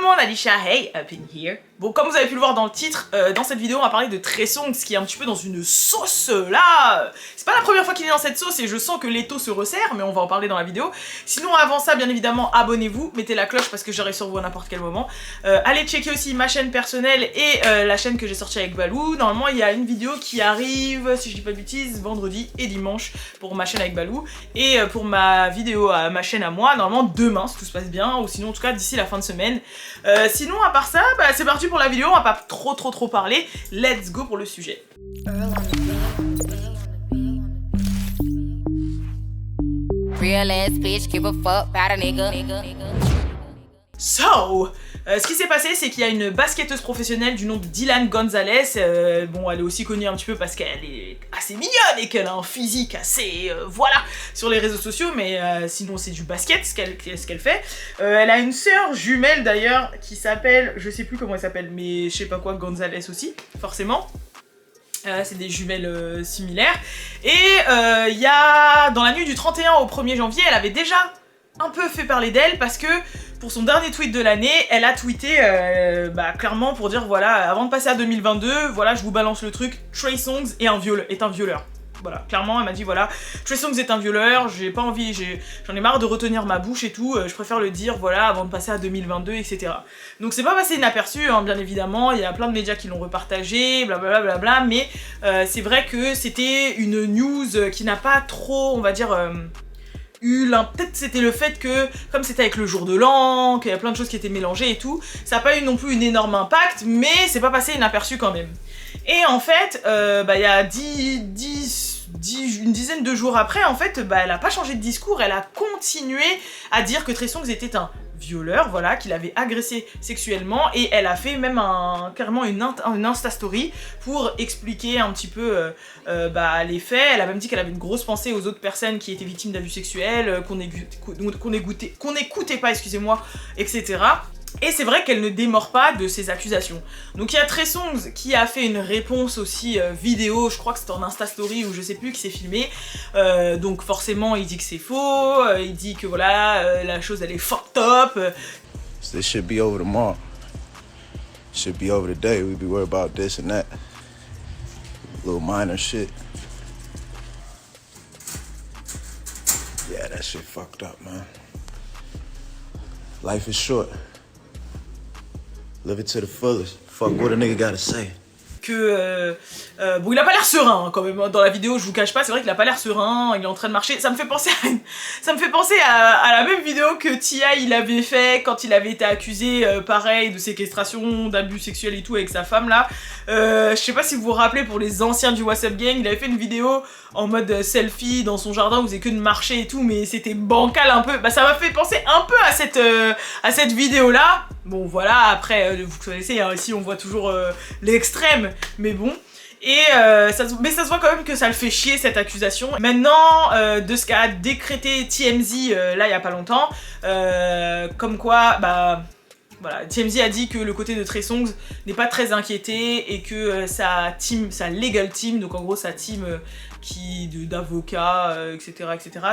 monde, Alicia, hey, up in here. Bon, comme vous avez pu le voir dans le titre, dans cette vidéo on va parler de Trey Songz qui est un petit peu dans une sauce là. C'est pas la première fois qu'il est dans cette sauce et je sens que l'étau se resserre, mais on va en parler dans la vidéo. Sinon avant ça, bien évidemment, abonnez-vous, mettez la cloche parce que j'arrive sur vous à n'importe quel moment. Allez checker aussi ma chaîne personnelle et la chaîne que j'ai sortie avec Balou. Normalement il y a une vidéo qui arrive, si je dis pas de bêtises, vendredi et dimanche pour ma chaîne avec Balou. Et pour ma vidéo à ma chaîne à moi, normalement demain si tout se passe bien, ou sinon en tout cas d'ici la fin de semaine. Sinon à part ça, bah, c'est parti pour la vidéo, on va pas trop parler, let's go pour le sujet. Real ass bitch, give a fuck about a nigga. So, ce qui s'est passé, c'est qu'il y a une basketteuse professionnelle du nom de Dylan Gonzalez. Bon, elle est aussi connue un petit peu parce qu'elle est assez mignonne et qu'elle a un physique assez, voilà, sur les réseaux sociaux, mais sinon c'est du basket ce qu'elle fait. Elle a une sœur jumelle d'ailleurs qui s'appelle, je sais plus comment elle s'appelle, mais je sais pas quoi, Gonzalez aussi, forcément. C'est des jumelles similaires. Et il y a, dans la nuit du 31 au 1er janvier, elle avait déjà un peu fait parler d'elle parce que pour son dernier tweet de l'année, elle a tweeté clairement pour dire voilà, avant de passer à 2022, voilà, je vous balance le truc, Trey Songz est un violeur. Voilà, clairement elle m'a dit voilà, Trey Songz est un violeur, j'ai pas envie, j'en ai marre de retenir ma bouche et tout, je préfère le dire voilà avant de passer à 2022, etc. Donc c'est pas passé inaperçu, hein, bien évidemment, il y a plein de médias qui l'ont repartagé, blablabla, mais c'est vrai que c'était une news qui n'a pas trop, on va dire, peut-être c'était le fait que, comme c'était avec le jour de l'an, qu'il y a plein de choses qui étaient mélangées et tout, ça n'a pas eu non plus une énorme impact, mais c'est pas passé inaperçu quand même. Et en fait, il y a une dizaine de jours après, en fait, elle a pas changé de discours, elle a continué à dire que Trey Songz était un violeur, voilà, qu'il avait agressé sexuellement, et elle a fait même carrément une Insta Story pour expliquer un petit peu les faits. Elle a même dit qu'elle avait une grosse pensée aux autres personnes qui étaient victimes d'abus sexuels, qu'on n'écoutait pas, excusez-moi, etc. Et c'est vrai qu'elle ne démord pas de ces accusations. Donc il y a Trey Songz qui a fait une réponse aussi vidéo, je crois que c'était en Insta Story ou je sais plus, qui s'est filmé. Donc forcément il dit que c'est faux, il dit que voilà, la chose elle est fucked up. This should be over tomorrow. Should be over today. We'd be worried about this and that. Little minor shit. Yeah, that shit fucked up, man. Life is short. Live it to the fullest. Fuck what a nigga gotta say. Que bon, il a pas l'air serein hein, quand même dans la vidéo, je vous cache pas, c'est vrai qu'il a pas l'air serein, il est en train de marcher. Ça me fait penser à la même vidéo que T.I. il avait fait quand il avait été accusé pareil de séquestration, d'abus sexuels et tout avec sa femme là. Je sais pas si vous vous rappelez, pour les anciens du WhatsApp Gang, il avait fait une vidéo en mode selfie dans son jardin où il faisait que de marcher et tout, mais c'était bancal un peu. Bah ça m'a fait penser un peu à cette vidéo là. Bon voilà, après vous connaissez, hein, ici on voit toujours l'extrême, mais bon. Et mais ça se voit quand même que ça le fait chier cette accusation. Maintenant, de ce qu'a décrété TMZ là il y a pas longtemps, comme quoi, voilà, TMZ a dit que le côté de Trey Songz n'est pas très inquiété et que sa legal team, donc en gros sa team d'avocats, etc.,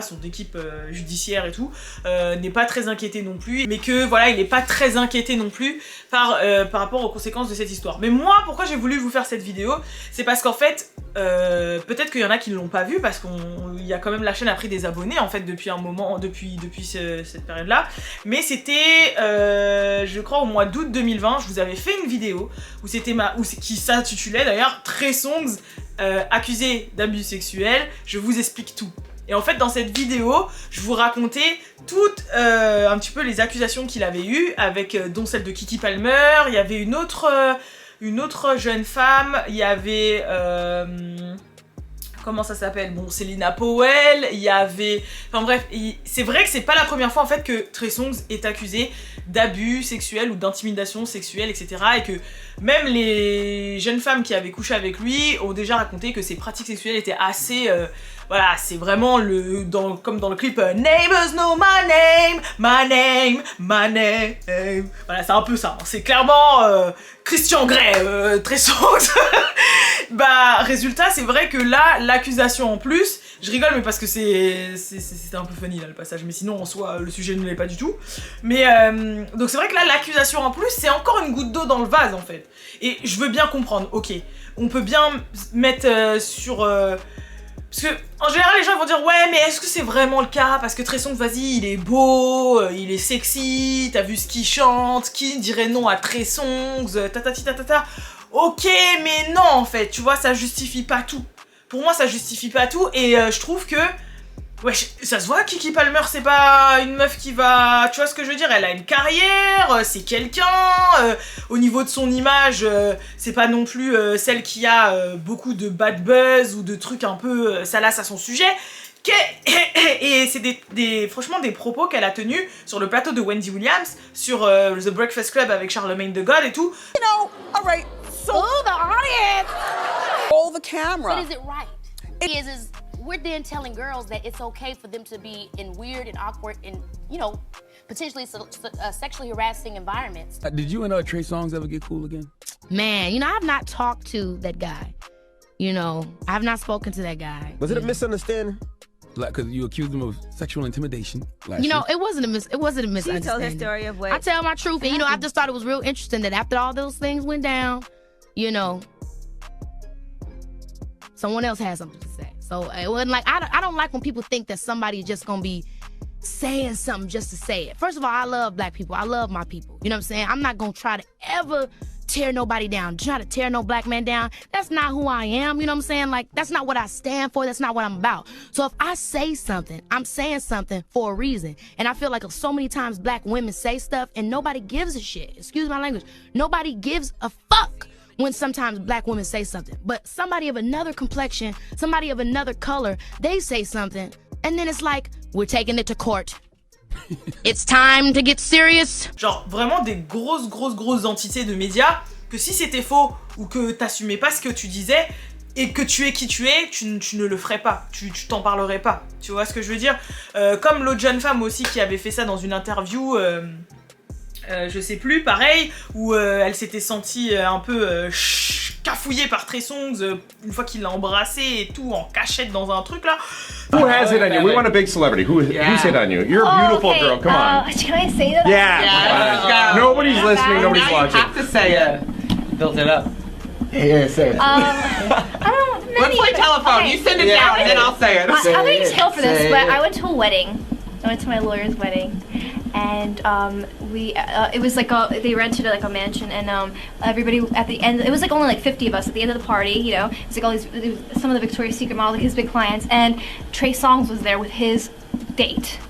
son équipe judiciaire et tout, n'est pas très inquiété non plus, mais que voilà, il n'est pas très inquiété non plus par rapport aux conséquences de cette histoire. Mais moi, pourquoi j'ai voulu vous faire cette vidéo, c'est parce qu'en fait, peut-être qu'il y en a qui ne l'ont pas vu, parce qu'il y a quand même, la chaîne a pris des abonnés en fait depuis un moment, depuis cette période-là, mais c'était, je crois au mois d'août 2020, je vous avais fait une vidéo qui s'intitulait d'ailleurs Trey Songz accusé d'abus sexuels, je vous explique tout. Et en fait dans cette vidéo, je vous racontais toutes un petit peu les accusations qu'il avait eues, avec dont celle de Keke Palmer, il y avait une autre jeune femme, il y avait comment ça s'appelle, bon, Selena Powell, il y avait, enfin bref, c'est vrai que c'est pas la première fois en fait que Trey Songz est accusé d'abus sexuels ou d'intimidation sexuelle, etc. Et que même les jeunes femmes qui avaient couché avec lui ont déjà raconté que ses pratiques sexuelles étaient assez, voilà, c'est vraiment comme dans le clip Neighbors know my name, my name, my name. Voilà, c'est un peu ça, c'est clairement Christian Grey, Trey Songz. Résultat, c'est vrai que là, l'accusation en plus, Je rigole, mais parce que c'était un peu funny là le passage, mais sinon en soi le sujet ne l'est pas du tout. Mais donc c'est vrai que là l'accusation en plus c'est encore une goutte d'eau dans le vase en fait. Et je veux bien comprendre, ok, on peut bien mettre sur... Parce que en général les gens vont dire ouais mais est-ce que c'est vraiment le cas? Parce que Trey Songz, vas-y, il est beau, il est sexy, t'as vu ce qu'il chante, qui dirait non à Trey Songz, tatati tatata. Ok mais non en fait, tu vois, ça justifie pas tout. Pour moi ça justifie pas tout et je trouve que ouais, ça se voit, Keke Palmer, c'est pas une meuf qui va... Tu vois ce que je veux dire? Elle a une carrière, c'est quelqu'un, au niveau de son image, c'est pas non plus celle qui a beaucoup de bad buzz ou de trucs un peu salaces à son sujet. Et c'est franchement des propos qu'elle a tenus sur le plateau de Wendy Williams, sur The Breakfast Club avec Charlemagne the God et tout. You know, all right, so... Oh, the audience! Roll the camera. But is it right? Is we're then telling girls that it's okay for them to be in weird and awkward and, you know, potentially sexually harassing environments. Did you and Trey Songz ever get cool again? Man, you know, I've not talked to that guy. You know, I've not spoken to that guy. Was it a misunderstanding? Like, cause you accused him of sexual intimidation last You know, year. it wasn't a misunderstanding. She told her story of what... I tell my truth, and you know, I just thought it was real interesting that after all those things went down, you know, someone else had something to say. So it wasn't like, I don't like when people think that somebody's just gonna be saying something just to say it. First of all, I love black people. I love my people. You know what I'm saying? I'm not gonna try to ever tear nobody down, try to tear no black man down. That's not who I am, you know what I'm saying? Like, that's not what I stand for, that's not what I'm about. So if I say something, I'm saying something for a reason. And I feel like so many times black women say stuff and nobody gives a shit. Excuse my language. Nobody gives a fuck when sometimes black women say something. But somebody of another complexion, somebody of another color, they say something, and then it's like, we're taking it to court. It's time to get serious. Genre vraiment des grosses entités de médias que si c'était faux ou que t'assumais pas ce que tu disais et que tu es qui tu es, tu ne le ferais pas, tu t'en parlerais pas. Tu vois ce que je veux dire? Comme l'autre jeune femme aussi qui avait fait ça dans une interview, je sais plus, pareil, où elle s'était sentie un peu cafouillée par Trey Songz une fois qu'il l'a embrassée et tout en cachette dans un truc là. Who has it on you? We want a big celebrity. Who's it on you? You're a beautiful girl. Come on. Can I say that? Yeah. Nobody's listening. Nobody's watching. You have to say it. Build it up. Yeah, say it. I don't know. Let's play telephone. You send it down and then I'll say it. I'm going to tail for this, but I went to a wedding. I went to my lawyer's wedding. And it was like they rented like a mansion, and everybody at the end, it was like only like 50 of us at the end of the party, you know. It's like all these, some of the Victoria's Secret models, like his big clients, and Trey Songz was there with his date.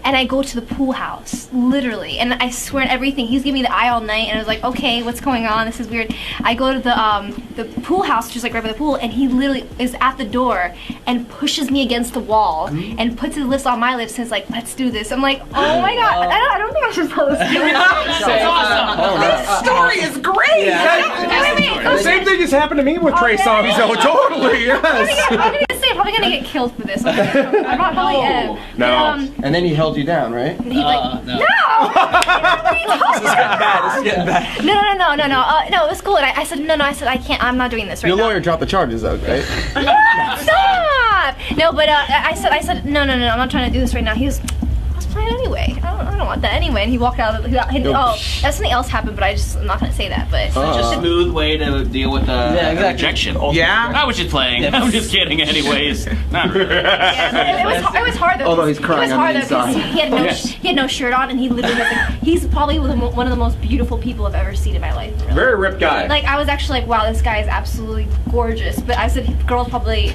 And I go to the pool house, literally, and I swear everything. He's giving me the eye all night, and I was like, okay, what's going on? This is weird. I go to the pool house, just like right by the pool, and he literally is at the door and pushes me against the wall and puts his lips on my lips and is like, let's do this. I'm like, oh my god, I don't think I should tell this story. That's awesome. This story is great. The same thing has happened to me with Trey Songz. Oh, totally. Yes. I'm probably gonna get killed for this. I'm not probably am. No. And then he held you down, right? He's like, no. This is getting bad. This is getting bad. No, it was cool. And I said, no, I said, I can't, I'm not doing this right now. Your lawyer dropped the charges, though, right? Stop! No, but I said, no, I'm not trying to do this right now. He was, I was playing anyway. I don't want that anyway. And he walked out. That's something else happened, but I'm not gonna say that. But Such a smooth way to deal with rejection. Yeah? I was just playing. I'm just kidding anyways. Not really. it was hard though. Although he's crying it was hard on the though because inside. he had no shirt on, and he literally he's probably one of the most beautiful people I've ever seen in my life. Really. Very ripped guy. Like I was actually like, wow, this guy is absolutely gorgeous. But I said girls probably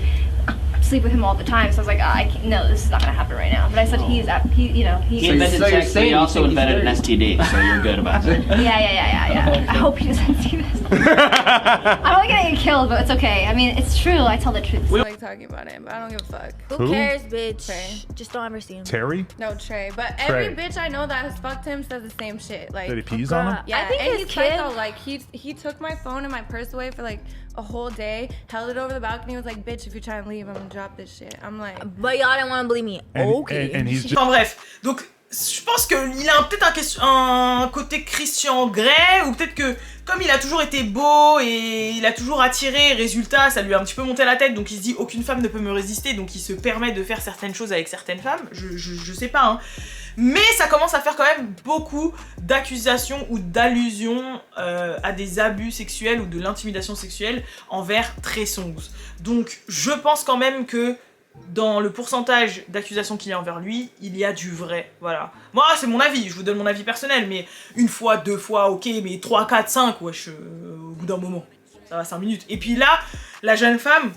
sleep with him all the time, so I was like, I can't, no, this is not gonna happen right now. But I said he invented sex, but he also invented an STD, so you're good about it. Yeah. I hope he doesn't see this. I'm only gonna get killed, but it's okay. I mean, it's true. I tell the truth. I like talking about him, but I don't give a fuck. Who cares, bitch? Trey. Just don't ever see him. Terry? No, Trey. But every bitch I know that has fucked him says the same shit. Like, Did he pees on him? Yeah, I think and his he's kid- psycho. Like he took my phone and my purse away for like a whole day, held it over the balcony, was like, bitch, if you're trying to leave, I'm gonna drop this shit. I'm like, But y'all didn't want to believe me. Okay. And he's just... Enfin bref, donc je pense qu'il a peut-être un côté Christian Grey, ou peut-être que comme il a toujours été beau et il a toujours attiré, résultat ça lui a un petit peu monté la tête, donc il se dit aucune femme ne peut me résister, donc il se permet de faire certaines choses avec certaines femmes, je sais pas hein. Mais ça commence à faire quand même beaucoup d'accusations ou d'allusions à des abus sexuels ou de l'intimidation sexuelle envers Trey Songz. Donc je pense quand même que dans le pourcentage d'accusations qu'il y a envers lui, il y a du vrai, voilà. Moi, c'est mon avis, je vous donne mon avis personnel, mais une fois, deux fois, ok, mais 3, 4, 5, wesh, au bout d'un moment, ça va 5 minutes. Et puis là, la jeune femme,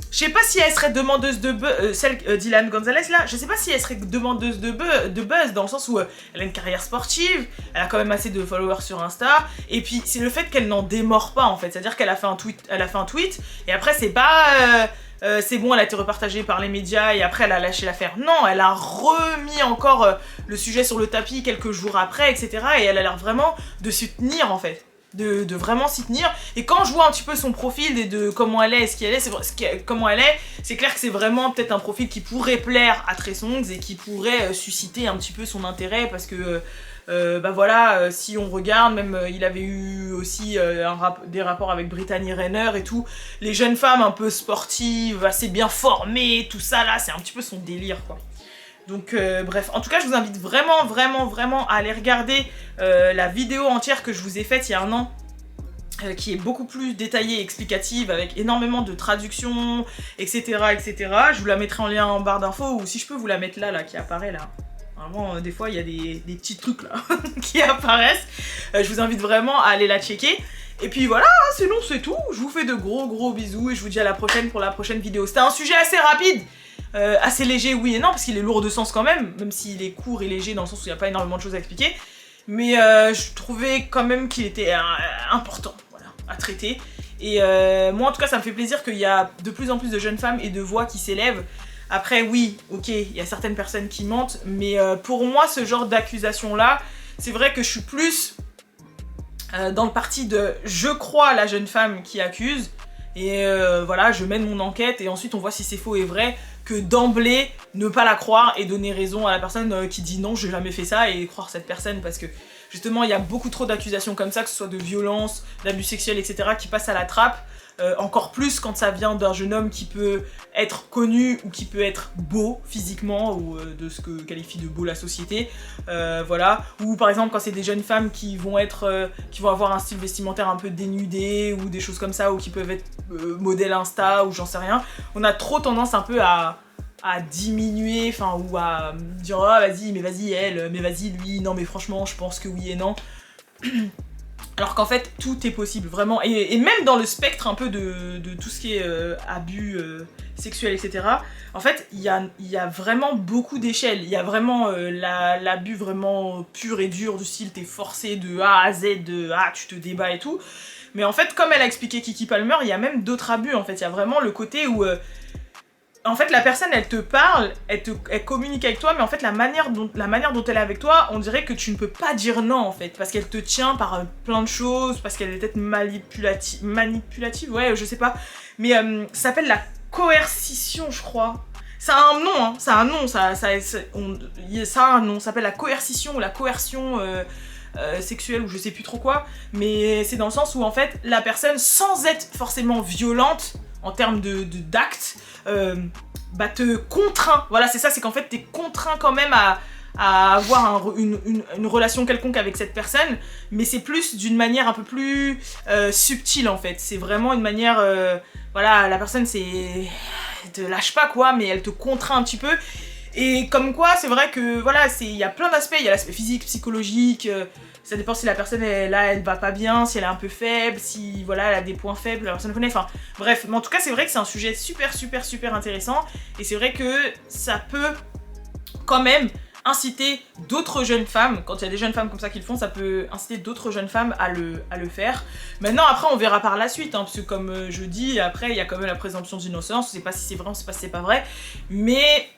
je sais pas si elle serait demandeuse de buzz, celle Dylan Gonzalez là, je sais pas si elle serait demandeuse de buzz, dans le sens où elle a une carrière sportive, elle a quand même assez de followers sur Insta, et puis c'est le fait qu'elle n'en démord pas en fait, c'est-à-dire qu'elle a fait un tweet, et après c'est pas... c'est bon, elle a été repartagée par les médias et après elle a lâché l'affaire. Non, elle a remis encore le sujet sur le tapis quelques jours après, etc. Et elle a l'air vraiment de s'y tenir en fait. De vraiment s'y tenir. Et quand je vois un petit peu son profil et de comment elle est, c'est clair que c'est vraiment peut-être un profil qui pourrait plaire à Trey Songz et qui pourrait susciter un petit peu son intérêt parce que... bah voilà, si on regarde, même il avait eu aussi des rapports avec Brittany Renner et tout, les jeunes femmes un peu sportives, assez bien formées, tout ça là, c'est un petit peu son délire quoi. Donc bref, en tout cas je vous invite vraiment à aller regarder la vidéo entière que je vous ai faite il y a un an, qui est beaucoup plus détaillée et explicative, avec énormément de traductions, etc. Je vous la mettrai en lien en barre d'infos, ou si je peux vous la mettre là qui apparaît là. Vraiment, des fois, il y a des petits trucs là qui apparaissent. Je vous invite vraiment à aller la checker. Et puis voilà, sinon c'est tout. Je vous fais de gros bisous et je vous dis à la prochaine pour la prochaine vidéo. C'était un sujet assez rapide, assez léger, oui et non, parce qu'il est lourd de sens quand même s'il est court et léger dans le sens où il n'y a pas énormément de choses à expliquer. Mais je trouvais quand même qu'il était important, voilà, à traiter. Et moi en tout cas, ça me fait plaisir qu'il y a de plus en plus de jeunes femmes et de voix qui s'élèvent. Après oui, ok, il y a certaines personnes qui mentent, mais pour moi ce genre d'accusation là, c'est vrai que je suis plus dans le parti de je crois la jeune femme qui accuse, et voilà, je mène mon enquête et ensuite on voit si c'est faux et vrai, que d'emblée ne pas la croire et donner raison à la personne qui dit non, j'ai jamais fait ça, et croire cette personne, parce que justement il y a beaucoup trop d'accusations comme ça, que ce soit de violence, d'abus sexuels, etc. qui passent à la trappe. Encore plus quand ça vient d'un jeune homme qui peut être connu ou qui peut être beau physiquement, ou de ce que qualifie de beau la société, voilà. Ou par exemple quand c'est des jeunes femmes qui vont avoir un style vestimentaire un peu dénudé ou des choses comme ça, ou qui peuvent être modèles Insta ou j'en sais rien, on a trop tendance un peu à diminuer, enfin, ou à dire oh vas-y elle, mais vas-y lui, non mais franchement je pense que oui et non. Alors qu'en fait, tout est possible, vraiment. Et même dans le spectre un peu de tout ce qui est abus sexuel, etc. En fait, il y a vraiment beaucoup d'échelles. Il y a vraiment l'abus vraiment pur et dur, du style t'es forcé de A à Z, tu te débats et tout. Mais en fait, comme elle a expliqué Kiki Palmer, il y a même d'autres abus, en fait. Il y a vraiment le côté où... en fait, la personne, elle te parle, elle communique avec toi, mais en fait, la manière dont elle est avec toi, on dirait que tu ne peux pas dire non, en fait, parce qu'elle te tient par plein de choses, parce qu'elle est peut-être manipulative, ouais, je sais pas, mais ça s'appelle la coercition, je crois. Ça a un nom, hein, ça a un nom, ça a un nom, ça s'appelle la coercition ou la coercion sexuelle ou je sais plus trop quoi, mais c'est dans le sens où, en fait, la personne, sans être forcément violente, en termes d'actes, bah te contraint, voilà c'est ça, c'est qu'en fait t'es contraint quand même à avoir une relation quelconque avec cette personne, mais c'est plus d'une manière un peu plus subtile en fait, c'est vraiment une manière, voilà, la personne elle te lâche pas quoi, mais elle te contraint un petit peu, et comme quoi c'est vrai que voilà, il y a plein d'aspects, il y a l'aspect physique, psychologique, ça dépend si la personne elle va pas bien, si elle est un peu faible, si voilà elle a des points faibles, la personne connaît, enfin bref, mais en tout cas c'est vrai que c'est un sujet super intéressant, et c'est vrai que ça peut quand même inciter d'autres jeunes femmes, quand il y a des jeunes femmes comme ça qui le font, ça peut inciter d'autres jeunes femmes à le faire. Maintenant après on verra par la suite, hein, parce que comme je dis, après il y a quand même la présomption d'innocence, on sait pas si c'est vrai, on sait pas si c'est pas vrai, mais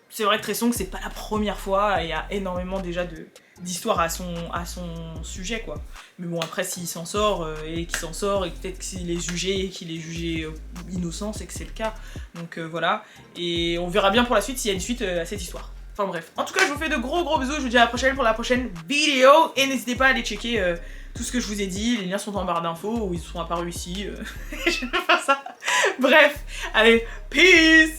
c'est vrai que Trey Songz c'est pas la première fois, il y a énormément déjà d'histoires à son sujet quoi. Mais bon après s'il s'en sort et qu'il s'en sort et peut-être qu'il est jugé innocent, c'est que c'est le cas. Donc voilà, et on verra bien pour la suite s'il y a une suite à cette histoire. Enfin bref. En tout cas, je vous fais de gros bisous. Je vous dis à la prochaine pour la prochaine vidéo. Et n'hésitez pas à aller checker tout ce que je vous ai dit. Les liens sont en barre d'infos ou ils sont apparus ici. Je vais faire ça. Bref, allez, peace!